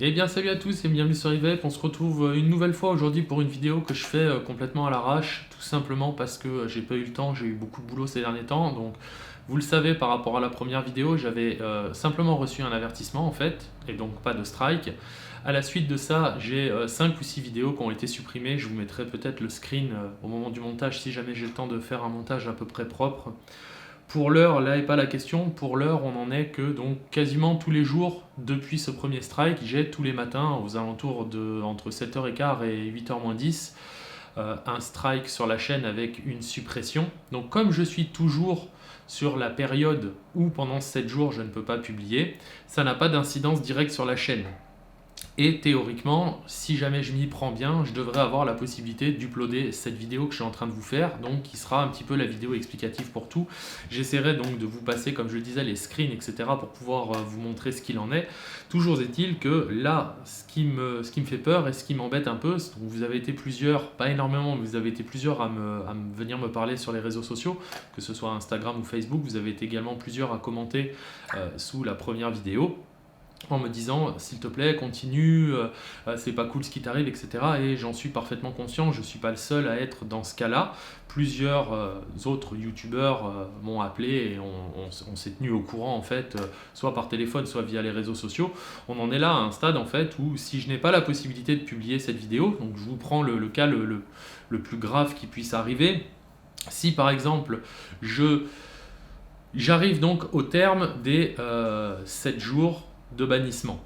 Eh bien salut à tous et bienvenue sur Rivep. On se retrouve une nouvelle fois aujourd'hui pour une vidéo que je fais complètement à l'arrache, tout simplement parce que j'ai pas eu le temps, j'ai eu beaucoup de boulot ces derniers temps. Donc vous le savez, par rapport à la première vidéo, j'avais simplement reçu un avertissement en fait, et donc pas de strike. À la suite de ça, j'ai 5 ou 6 vidéos qui ont été supprimées. Je vous mettrai peut-être le screen au moment du montage si jamais j'ai le temps de faire un montage à peu près propre. Pour l'heure, là n'est pas la question, pour l'heure on en est que donc quasiment tous les jours depuis ce premier strike, j'ai tous les matins aux alentours de entre 7h15 et 8h moins 10 un strike sur la chaîne avec une suppression. Donc comme je suis toujours sur la période où pendant 7 jours je ne peux pas publier, ça n'a pas d'incidence directe sur la chaîne. Et théoriquement, si jamais je m'y prends bien, je devrais avoir la possibilité d'uploader cette vidéo que je suis en train de vous faire, donc qui sera un petit peu la vidéo explicative pour tout. J'essaierai donc de vous passer, comme je le disais, les screens, etc. pour pouvoir vous montrer ce qu'il en est. Toujours est-il que là, ce qui me fait peur et ce qui m'embête un peu, vous avez été plusieurs, pas énormément, mais vous avez été plusieurs à venir me parler sur les réseaux sociaux, que ce soit Instagram ou Facebook. Vous avez été également plusieurs à commenter sous la première vidéo, en me disant s'il te plaît continue, c'est pas cool ce qui t'arrive, etc. Et j'en suis parfaitement conscient, je ne suis pas le seul à être dans ce cas-là. Plusieurs autres youtubeurs m'ont appelé et on s'est tenu au courant en fait, soit par téléphone, soit via les réseaux sociaux. On en est là à un stade en fait où si je n'ai pas la possibilité de publier cette vidéo, donc je vous prends le cas le plus grave qui puisse arriver. Si par exemple j'arrive donc au terme des 7 jours de bannissement.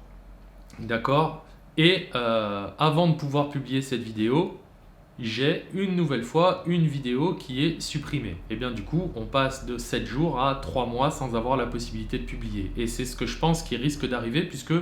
D'accord. Et avant de pouvoir publier cette vidéo, j'ai une nouvelle fois une vidéo qui est supprimée. Et bien du coup, on passe de 7 jours à 3 mois sans avoir la possibilité de publier. Et c'est ce que je pense qui risque d'arriver puisque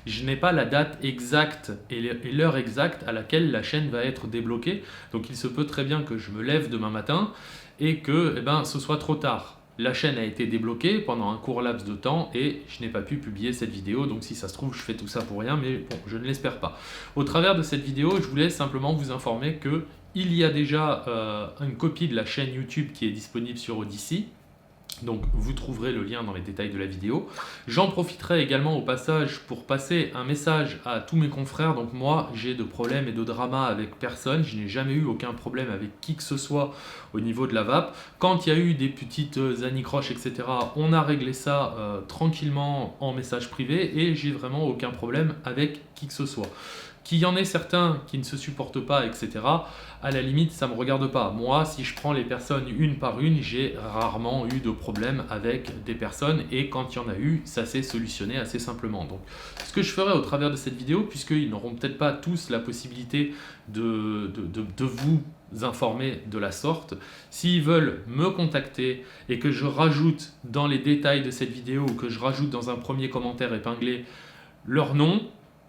je n'ai pas la date exacte et l'heure exacte à laquelle la chaîne va être débloquée. Donc il se peut très bien que je me lève demain matin et que ce soit trop tard. La chaîne a été débloquée pendant un court laps de temps et je n'ai pas pu publier cette vidéo. Donc si ça se trouve, je fais tout ça pour rien, mais bon, je ne l'espère pas. Au travers de cette vidéo, je voulais simplement vous informer que il y a déjà une copie de la chaîne YouTube qui est disponible sur Odysee. Donc vous trouverez le lien dans les détails de la vidéo. J'en profiterai également au passage pour passer un message à tous mes confrères. Donc moi, j'ai de problèmes et de drama avec personne. Je n'ai jamais eu aucun problème avec qui que ce soit au niveau de la vape. Quand il y a eu des petites anicroches, etc., on a réglé ça tranquillement en message privé et j'ai vraiment aucun problème avec qui que ce soit. Qu'il y en ait certains qui ne se supportent pas, etc., à la limite, ça ne me regarde pas. Moi, si je prends les personnes une par une, j'ai rarement eu de problème avec des personnes et quand il y en a eu, ça s'est solutionné assez simplement. Donc, ce que je ferai au travers de cette vidéo, puisqu'ils n'auront peut-être pas tous la possibilité de vous informer de la sorte, s'ils veulent me contacter et que je rajoute dans les détails de cette vidéo ou que je rajoute dans un premier commentaire épinglé leur nom,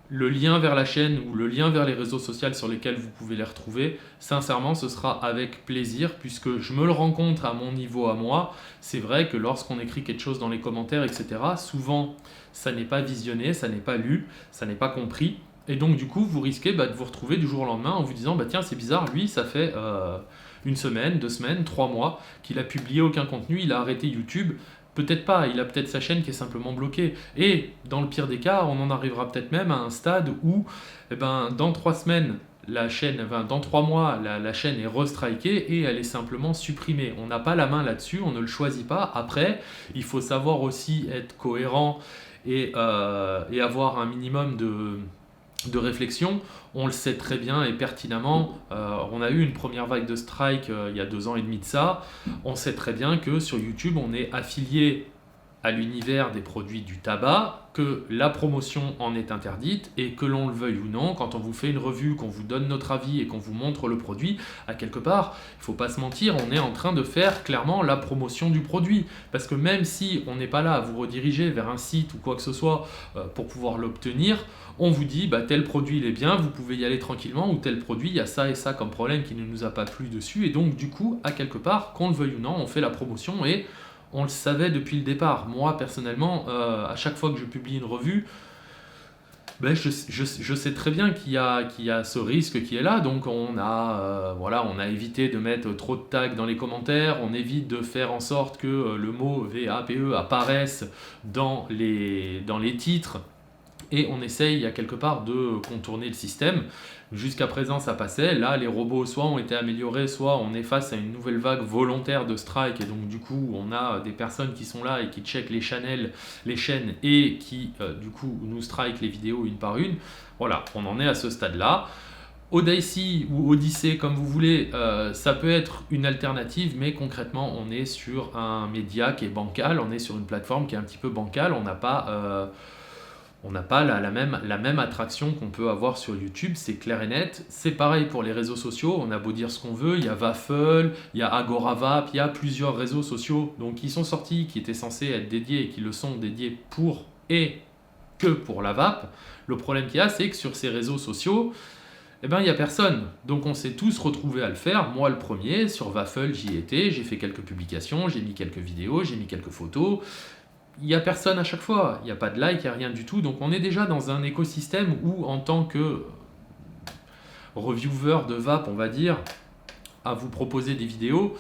le lien vers la chaîne ou le lien vers les réseaux sociaux sur lesquels vous pouvez les retrouver, sincèrement ce sera avec plaisir puisque je me le rends compte à mon niveau à moi. C'est vrai que lorsqu'on écrit quelque chose dans les commentaires, etc., souvent ça n'est pas visionné, ça n'est pas lu, ça n'est pas compris. Et donc du coup vous risquez de vous retrouver du jour au lendemain en vous disant tiens c'est bizarre, lui ça fait une semaine, 2 semaines, 3 mois qu'il a publié aucun contenu, il a arrêté YouTube. Peut-être pas, il a peut-être sa chaîne qui est simplement bloquée. Et dans le pire des cas, on en arrivera peut-être même à un stade où dans 3 semaines, dans 3 mois, la chaîne est restrikée et elle est simplement supprimée. On n'a pas la main là-dessus, on ne le choisit pas. Après, il faut savoir aussi être cohérent et avoir un minimum de réflexion. On le sait très bien et pertinemment, on a eu une première vague de strike il y a 2 ans et demi de ça. On sait très bien que sur YouTube, on est affilié à l'univers des produits du tabac, que la promotion en est interdite et que l'on le veuille ou non, quand on vous fait une revue, qu'on vous donne notre avis et qu'on vous montre le produit, à quelque part, il ne faut pas se mentir, on est en train de faire clairement la promotion du produit. Parce que même si on n'est pas là à vous rediriger vers un site ou quoi que ce soit pour pouvoir l'obtenir, on vous dit tel produit il est bien, vous pouvez y aller tranquillement, ou tel produit il y a ça et ça comme problème qui ne nous a pas plu dessus, et donc du coup, à quelque part, qu'on le veuille ou non, on fait la promotion et on le savait depuis le départ. Moi personnellement, à chaque fois que je publie une revue, je sais très bien qu'il y a ce risque qui est là, donc on a évité de mettre trop de tags dans les commentaires, on évite de faire en sorte que le mot VAPE apparaisse dans les titres et on essaye à quelque part de contourner le système. Jusqu'à présent ça passait, là les robots soit ont été améliorés, soit on est face à une nouvelle vague volontaire de strike, et donc du coup on a des personnes qui sont là et qui checkent les chaînes et qui du coup nous strike les vidéos une par une. Voilà, on en est à ce stade là. Audacy ou Odyssey comme vous voulez, ça peut être une alternative, mais concrètement on est sur un média qui est bancal, on est sur une plateforme qui est un petit peu bancale, on n'a pas la même attraction qu'on peut avoir sur YouTube, c'est clair et net. C'est pareil pour les réseaux sociaux, on a beau dire ce qu'on veut, il y a Waffle, il y a AgoraVap, il y a plusieurs réseaux sociaux donc, qui sont sortis, qui étaient censés être dédiés et qui le sont dédiés pour et que pour la vape. Le problème qu'il y a, c'est que sur ces réseaux sociaux, eh ben, il n'y a personne. Donc on s'est tous retrouvés à le faire, moi le premier, sur Waffle j'y étais, j'ai fait quelques publications, j'ai mis quelques vidéos, j'ai mis quelques photos. Il n'y a personne à chaque fois, il n'y a pas de like, il n'y a rien du tout. Donc on est déjà dans un écosystème où en tant que reviewer de vape, on va dire, à vous proposer des vidéos,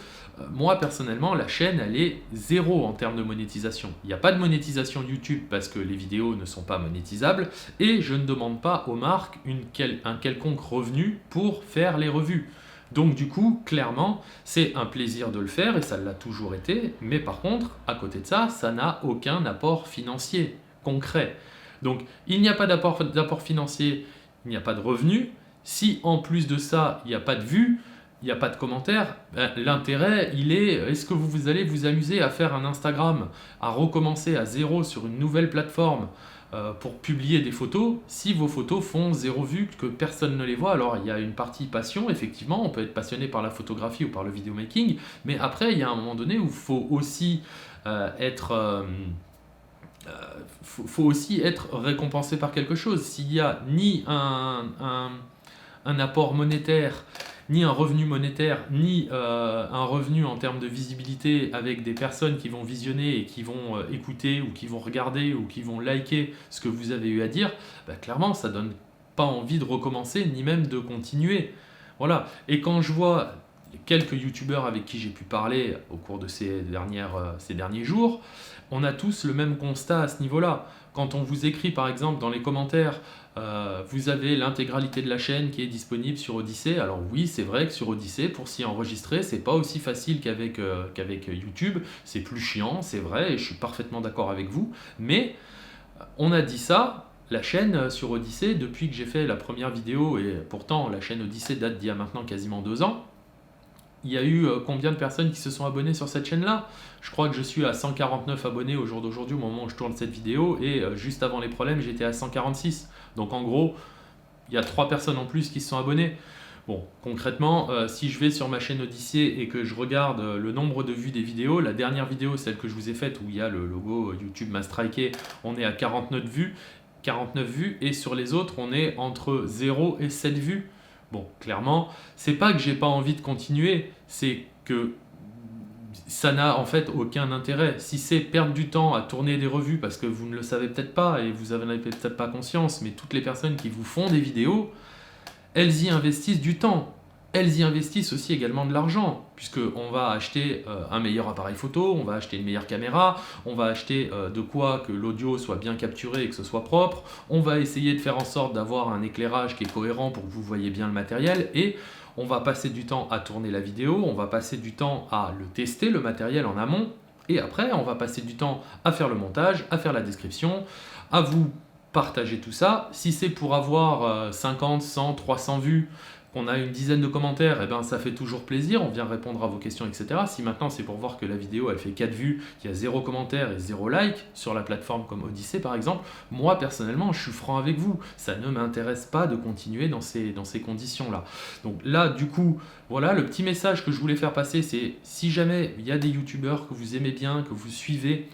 moi personnellement la chaîne elle est zéro en termes de monétisation. Il n'y a pas de monétisation YouTube parce que les vidéos ne sont pas monétisables et je ne demande pas aux marques un quelconque revenu pour faire les revues. Donc du coup, clairement, c'est un plaisir de le faire et ça l'a toujours été, mais par contre, à côté de ça, ça n'a aucun apport financier concret. Donc il n'y a pas d'apport financier, il n'y a pas de revenu. Si en plus de ça, il n'y a pas de vues, il n'y a pas de commentaires, ben, l'intérêt, il est que vous allez vous amuser à faire un Instagram, à recommencer à zéro sur une nouvelle plateforme pour publier des photos, si vos photos font 0 vue, que personne ne les voit. Alors il y a une partie passion, effectivement, on peut être passionné par la photographie ou par le vidéomaking, mais après il y a un moment donné où il faut aussi faut aussi être récompensé par quelque chose. S'il n'y a ni un apport monétaire, ni un revenu monétaire, ni un revenu en termes de visibilité avec des personnes qui vont visionner et qui vont écouter ou qui vont regarder ou qui vont liker ce que vous avez eu à dire, bah, clairement ça donne pas envie de recommencer ni même de continuer. Voilà. Et quand je vois quelques youtubeurs avec qui j'ai pu parler au cours de ces derniers jours, on a tous le même constat à ce niveau-là. Quand on vous écrit par exemple dans les commentaires, vous avez l'intégralité de la chaîne qui est disponible sur Odyssey. Alors oui, c'est vrai que sur Odyssey, pour s'y enregistrer, c'est pas aussi facile qu'avec YouTube. C'est plus chiant, c'est vrai, et je suis parfaitement d'accord avec vous. Mais on a dit ça, la chaîne sur Odyssey, depuis que j'ai fait la première vidéo, et pourtant la chaîne Odyssey date d'il y a maintenant quasiment 2 ans, il y a eu combien de personnes qui se sont abonnées sur cette chaîne-là? Je crois que je suis à 149 abonnés au jour d'aujourd'hui, au moment où je tourne cette vidéo, et juste avant les problèmes, j'étais à 146. Donc en gros, il y a 3 personnes en plus qui se sont abonnées. Bon, concrètement, si je vais sur ma chaîne Odyssey et que je regarde le nombre de vues des vidéos, la dernière vidéo, celle que je vous ai faite, où il y a le logo YouTube m'a striké, on est à 49 vues, et sur les autres, on est entre 0 et 7 vues. Bon, clairement, c'est pas que j'ai pas envie de continuer, c'est que ça n'a en fait aucun intérêt. Si c'est perdre du temps à tourner des revues parce que vous ne le savez peut-être pas et vous n'en avez peut-être pas conscience, mais toutes les personnes qui vous font des vidéos, elles y investissent du temps. Elles y investissent aussi également de l'argent, puisqu'on va acheter un meilleur appareil photo, on va acheter une meilleure caméra, on va acheter de quoi que l'audio soit bien capturé et que ce soit propre, on va essayer de faire en sorte d'avoir un éclairage qui est cohérent pour que vous voyez bien le matériel, et on va passer du temps à tourner la vidéo, on va passer du temps à le tester, le matériel en amont, et après on va passer du temps à faire le montage, à faire la description, à vous partager tout ça. Si c'est pour avoir 50, 100, 300 vues, qu'on a une dizaine de commentaires, et ben ça fait toujours plaisir, on vient répondre à vos questions, etc. Si maintenant c'est pour voir que la vidéo elle fait 4 vues, qu'il y a 0 commentaire et 0 like sur la plateforme comme Odyssey par exemple, moi personnellement je suis franc avec vous, ça ne m'intéresse pas de continuer dans ces conditions-là. Donc là du coup, voilà, le petit message que je voulais faire passer, c'est si jamais il y a des youtubeurs que vous aimez bien, que vous suivez,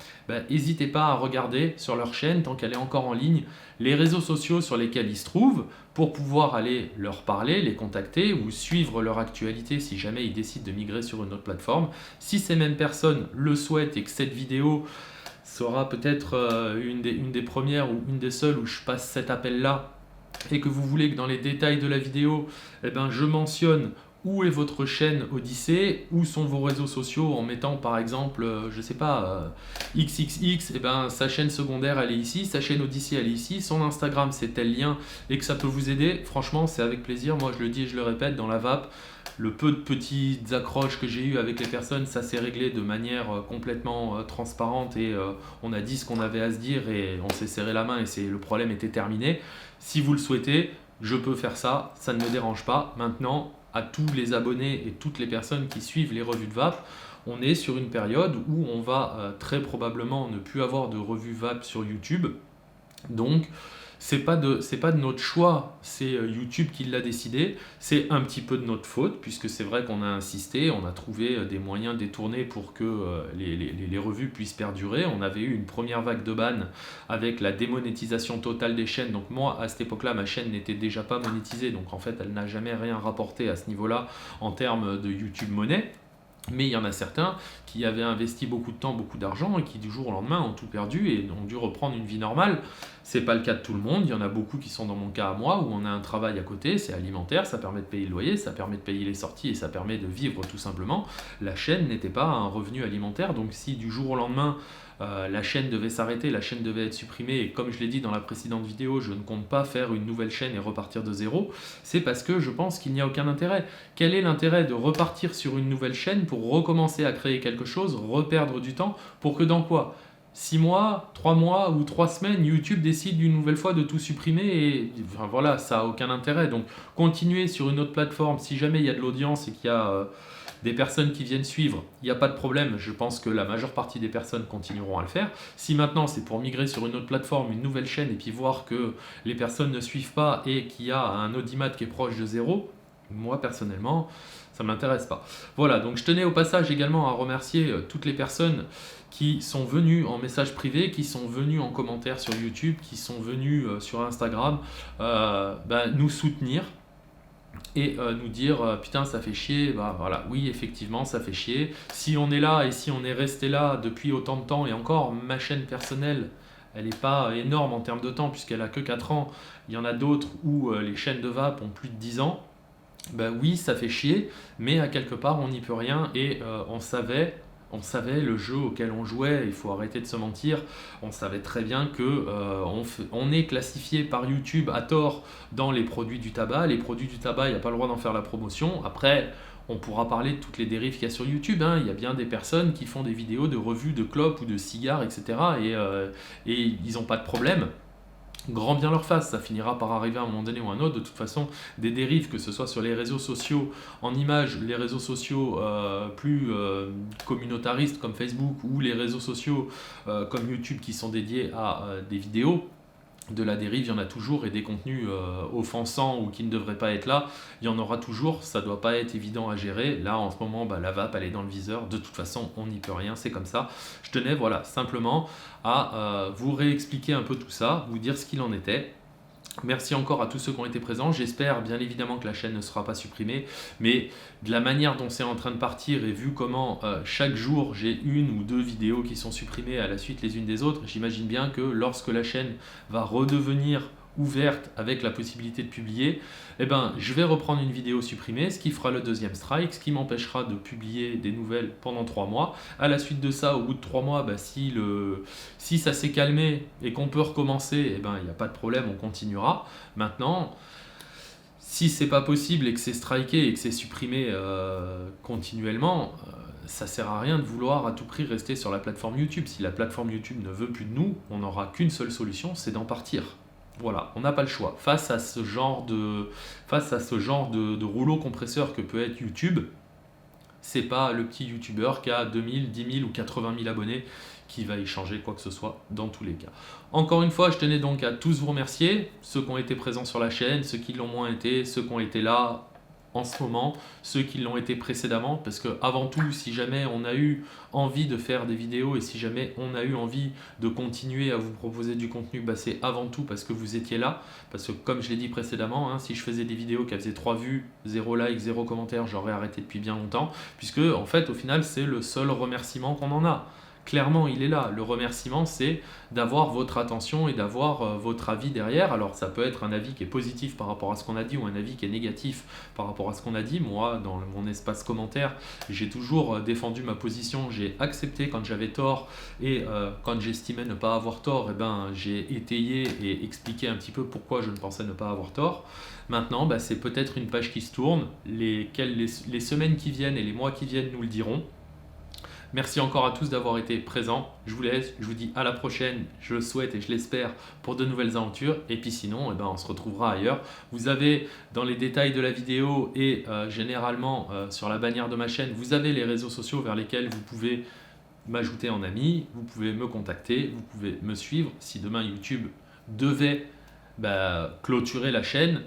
n'hésitez pas à regarder sur leur chaîne, tant qu'elle est encore en ligne, les réseaux sociaux sur lesquels ils se trouvent, pour pouvoir aller leur parler, les contacter ou suivre leur actualité si jamais ils décident de migrer sur une autre plateforme. Si ces mêmes personnes le souhaitent et que cette vidéo sera peut-être une des premières ou une des seules où je passe cet appel-là, et que vous voulez que dans les détails de la vidéo, je mentionne où est votre chaîne Odyssée, où sont vos réseaux sociaux en mettant par exemple, je sais pas, XXX, et ben sa chaîne secondaire elle est ici, sa chaîne Odyssée elle est ici, son Instagram c'est tel lien et que ça peut vous aider, franchement c'est avec plaisir, moi je le dis et je le répète, dans la VAP, le peu de petites accroches que j'ai eu avec les personnes, ça s'est réglé de manière complètement transparente et on a dit ce qu'on avait à se dire et on s'est serré la main et le problème était terminé. Si vous le souhaitez, je peux faire ça, ça ne me dérange pas. Maintenant, à tous les abonnés et toutes les personnes qui suivent les revues de VAP, on est sur une période où on va très probablement ne plus avoir de revues VAP sur YouTube. Donc, c'est pas de notre choix, c'est YouTube qui l'a décidé. C'est un petit peu de notre faute, puisque c'est vrai qu'on a insisté, on a trouvé des moyens détournés pour que les revues puissent perdurer. On avait eu une première vague de ban avec la démonétisation totale des chaînes. Donc moi, à cette époque-là, ma chaîne n'était déjà pas monétisée, donc en fait, elle n'a jamais rien rapporté à ce niveau-là en termes de YouTube monnaie. Mais il y en a certains qui avaient investi beaucoup de temps, beaucoup d'argent et qui du jour au lendemain ont tout perdu et ont dû reprendre une vie normale. C'est pas le cas de tout le monde, il y en a beaucoup qui sont dans mon cas à moi où on a un travail à côté, c'est alimentaire, ça permet de payer le loyer, ça permet de payer les sorties et ça permet de vivre tout simplement. La chaîne n'était pas un revenu alimentaire, donc si du jour au lendemain la chaîne devait s'arrêter, la chaîne devait être supprimée et comme je l'ai dit dans la précédente vidéo, je ne compte pas faire une nouvelle chaîne et repartir de zéro, c'est parce que je pense qu'il n'y a aucun intérêt. Quel est l'intérêt de repartir sur une nouvelle chaîne pour recommencer à créer quelque chose, reperdre du temps, pour que dans quoi 6 mois, 3 mois ou 3 semaines, YouTube décide une nouvelle fois de tout supprimer et enfin, voilà, ça n'a aucun intérêt. Donc continuer sur une autre plateforme, si jamais il y a de l'audience et qu'il y a des personnes qui viennent suivre, il n'y a pas de problème, je pense que la majeure partie des personnes continueront à le faire. Si maintenant c'est pour migrer sur une autre plateforme, une nouvelle chaîne et puis voir que les personnes ne suivent pas et qu'il y a un audimat qui est proche de zéro, moi personnellement, ça ne m'intéresse pas. Voilà, donc je tenais au passage également à remercier toutes les personnes qui sont venues en message privé, qui sont venues en commentaire sur YouTube, qui sont venues sur Instagram nous soutenir et nous dire putain ça fait chier, bah voilà, oui effectivement ça fait chier. Si on est là et si on est resté là depuis autant de temps, et encore ma chaîne personnelle, elle n'est pas énorme en termes de temps puisqu'elle a que 4 ans, il y en a d'autres où les chaînes de VAP ont plus de 10 ans. Ben oui, ça fait chier, mais à quelque part, on n'y peut rien et on savait le jeu auquel on jouait, il faut arrêter de se mentir, on savait très bien que on est classifié par YouTube à tort dans les produits du tabac. Les produits du tabac, il n'y a pas le droit d'en faire la promotion. Après, on pourra parler de toutes les dérives qu'il y a sur YouTube, hein. Il y a bien des personnes qui font des vidéos de revues de clopes ou de cigares, etc. Et ils n'ont pas de problème. Grand bien leur face, ça finira par arriver à un moment donné ou à un autre. De toute façon, des dérives, que ce soit sur les réseaux sociaux en images, les réseaux sociaux plus communautaristes comme Facebook ou les réseaux sociaux comme YouTube qui sont dédiés à des vidéos, de la dérive, il y en a toujours, et des contenus offensants ou qui ne devraient pas être là, il y en aura toujours, ça ne doit pas être évident à gérer. Là, en ce moment, la VAP, elle est dans le viseur, de toute façon, on n'y peut rien, c'est comme ça. Je tenais, voilà, simplement à vous réexpliquer un peu tout ça, vous dire ce qu'il en était. Merci encore à tous ceux qui ont été présents. J'espère bien évidemment que la chaîne ne sera pas supprimée, mais de la manière dont c'est en train de partir et vu comment chaque jour j'ai une ou deux vidéos qui sont supprimées à la suite les unes des autres, j'imagine bien que lorsque la chaîne va redevenir ouverte avec la possibilité de publier, je vais reprendre une vidéo supprimée, ce qui fera le deuxième strike, ce qui m'empêchera de publier des nouvelles pendant 3 mois. À la suite de ça, au bout de 3 mois, si ça s'est calmé et qu'on peut recommencer, il n'y a pas de problème, on continuera. Maintenant, si c'est pas possible et que c'est striké et que c'est supprimé continuellement, ça sert à rien de vouloir à tout prix rester sur la plateforme YouTube. Si la plateforme YouTube ne veut plus de nous, on n'aura qu'une seule solution, c'est d'en partir. Voilà, on n'a pas le choix. Face à ce genre de rouleau compresseur que peut être YouTube, c'est pas le petit YouTuber qui a 2000, 10 000 ou 80 000 abonnés qui va y changer quoi que ce soit dans tous les cas. Encore une fois, je tenais donc à tous vous remercier, ceux qui ont été présents sur la chaîne, ceux qui l'ont moins été, ceux qui ont été là en ce moment, ceux qui l'ont été précédemment, parce que avant tout, si jamais on a eu envie de faire des vidéos et si jamais on a eu envie de continuer à vous proposer du contenu, c'est avant tout parce que vous étiez là, parce que comme je l'ai dit précédemment, si je faisais des vidéos qui faisaient 3 vues, 0 like, 0 commentaire, j'aurais arrêté depuis bien longtemps, puisque en fait au final c'est le seul remerciement qu'on en a. clairement il est là. Le remerciement, c'est d'avoir votre attention et d'avoir votre avis derrière. Alors ça peut être un avis qui est positif par rapport à ce qu'on a dit ou un avis qui est négatif par rapport à ce qu'on a dit. Moi, dans mon espace commentaire, j'ai toujours défendu ma position, j'ai accepté quand j'avais tort et quand j'estimais ne pas avoir tort, eh ben, j'ai étayé et expliqué un petit peu pourquoi je ne pensais ne pas avoir tort. Maintenant, bah, c'est peut-être une page qui se tourne, les semaines qui viennent et les mois qui viennent nous le diront. Merci encore à tous d'avoir été présents. Je vous laisse, je vous dis à la prochaine, je le souhaite et je l'espère, pour de nouvelles aventures. Et puis sinon, eh ben, on se retrouvera ailleurs. Vous avez dans les détails de la vidéo et généralement sur la bannière de ma chaîne, vous avez les réseaux sociaux vers lesquels vous pouvez m'ajouter en ami, vous pouvez me contacter, vous pouvez me suivre. Si demain YouTube devait clôturer la chaîne,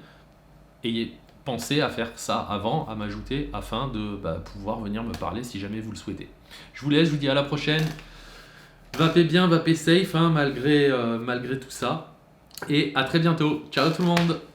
ayez pensé à faire ça avant, à m'ajouter afin de pouvoir venir me parler si jamais vous le souhaitez. Je vous laisse, je vous dis à la prochaine. Vapez bien, vapez safe malgré tout ça. Et à très bientôt. Ciao tout le monde!